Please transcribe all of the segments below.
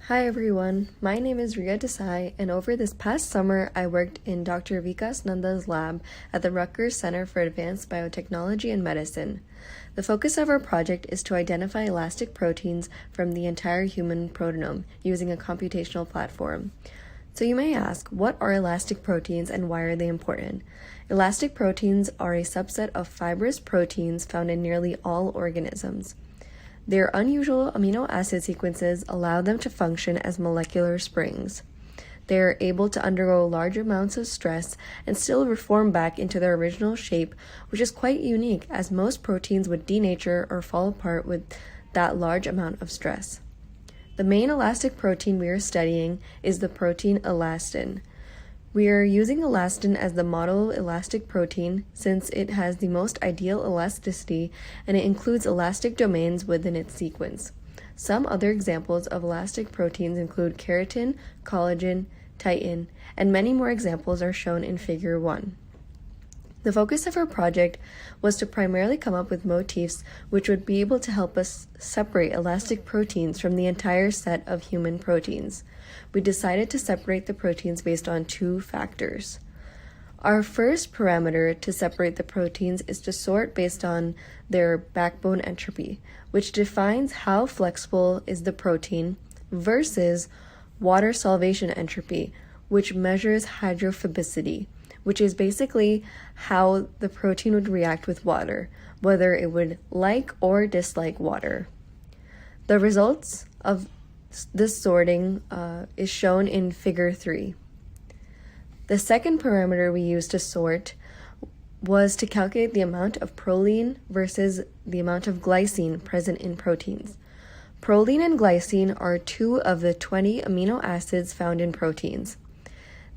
Hi everyone, my name is Rhea Desai, and over this past summer I worked in Dr. Vikas Nanda's lab at the Rutgers Center for Advanced Biotechnology and Medicine. The focus of our project is to identify elastic proteins from the entire human proteome using a computational platform. So you may ask, what are elastic proteins and why are they important? Elastic proteins are a subset of fibrous proteins found in nearly all organisms. Their unusual amino acid sequences allow them to function as molecular springs. They are able to undergo large amounts of stress and still reform back into their original shape, which is quite unique as most proteins would denature or fall apart with that large amount of stress. The main elastic protein we are studying is the protein elastin. We are using elastin as the model elastic protein since it has the most ideal elasticity and it includes elastic domains within its sequence. Some other examples of elastic proteins include keratin, collagen, titin, and many more examples are shown in Figure 1. The focus of our project was to primarily come up with motifs which would be able to help us separate elastic proteins from the entire set of human proteins. We decided to separate the proteins based on two factors. Our first parameter to separate the proteins is to sort based on their backbone entropy, which defines how flexible is the protein, versus water solvation entropy, which measures hydrophobicity, which is basically how the protein would react with water, whether it would like or dislike water. The results of this sorting is shown in Figure 3. The second parameter we used to sort was to calculate the amount of proline versus the amount of glycine present in proteins. Proline and glycine are two of the 20 amino acids found in proteins.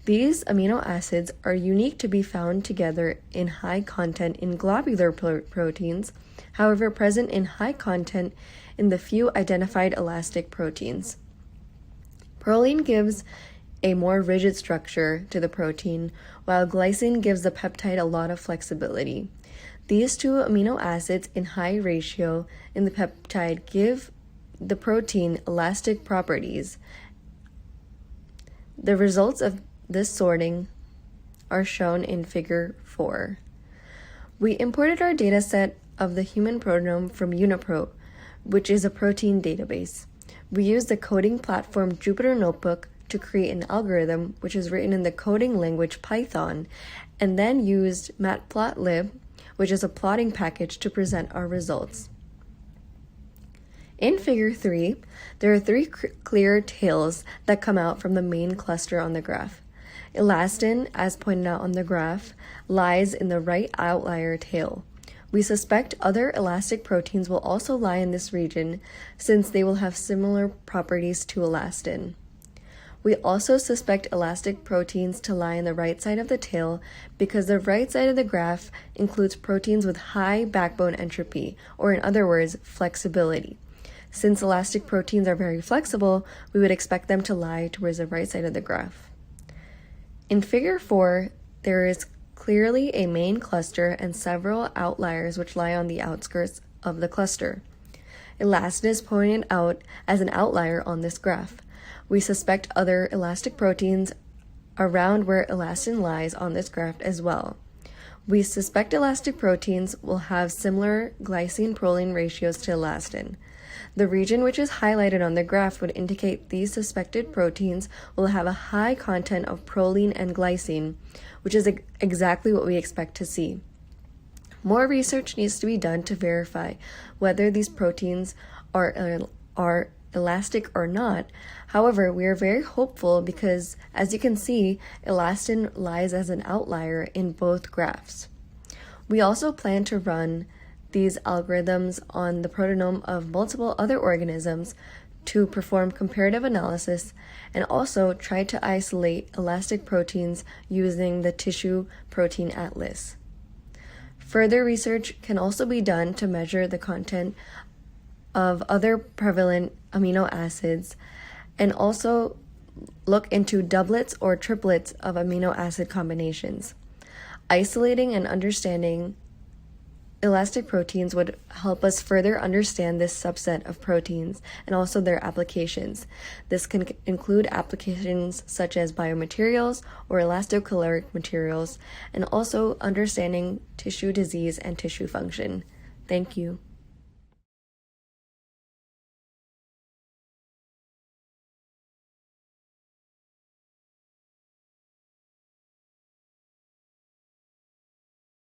These amino acids are unique to be found together in high content in globular proteins, however present in high content in the few identified elastic proteins. Proline gives a more rigid structure to the protein, while glycine gives the peptide a lot of flexibility. These two amino acids in high ratio in the peptide give the protein elastic properties. The results of this sorting are shown in Figure 4. We imported our dataset of the human proteome from Uniprot, which is a protein database. We used the coding platform Jupyter Notebook to create an algorithm which is written in the coding language Python, and then used matplotlib, which is a plotting package, to present our results. In Figure 3, there are three clear tails that come out from the main cluster on the graph. Elastin, as pointed out on the graph, lies in the right outlier tail. We suspect other elastic proteins will also lie in this region since they will have similar properties to elastin. We also suspect elastic proteins to lie on the right side of the tail because the right side of the graph includes proteins with high backbone entropy, or in other words, flexibility. Since elastic proteins are very flexible, we would expect them to lie towards the right side of the graph. In Figure 4, there is clearly a main cluster and several outliers which lie on the outskirts of the cluster. Elastin is pointed out as an outlier on this graph. We suspect other elastic proteins around where elastin lies on this graph as well. We suspect elastic proteins will have similar glycine-proline ratios to elastin. The region which is highlighted on the graph would indicate these suspected proteins will have a high content of proline and glycine, which is exactly what we expect to see. More research needs to be done to verify whether these proteins are elastic or not. However, we are very hopeful because, as you can see, elastin lies as an outlier in both graphs. We also plan to run these algorithms on the proteome of multiple other organisms to perform comparative analysis and also try to isolate elastic proteins using the tissue protein atlas. Further research can also be done to measure the content of other prevalent amino acids and also look into doublets or triplets of amino acid combinations. Isolating and understanding Elastic proteins would help us further understand this subset of proteins and also their applications. This can include applications such as biomaterials or elastocaloric materials, and also understanding tissue disease and tissue function. Thank you.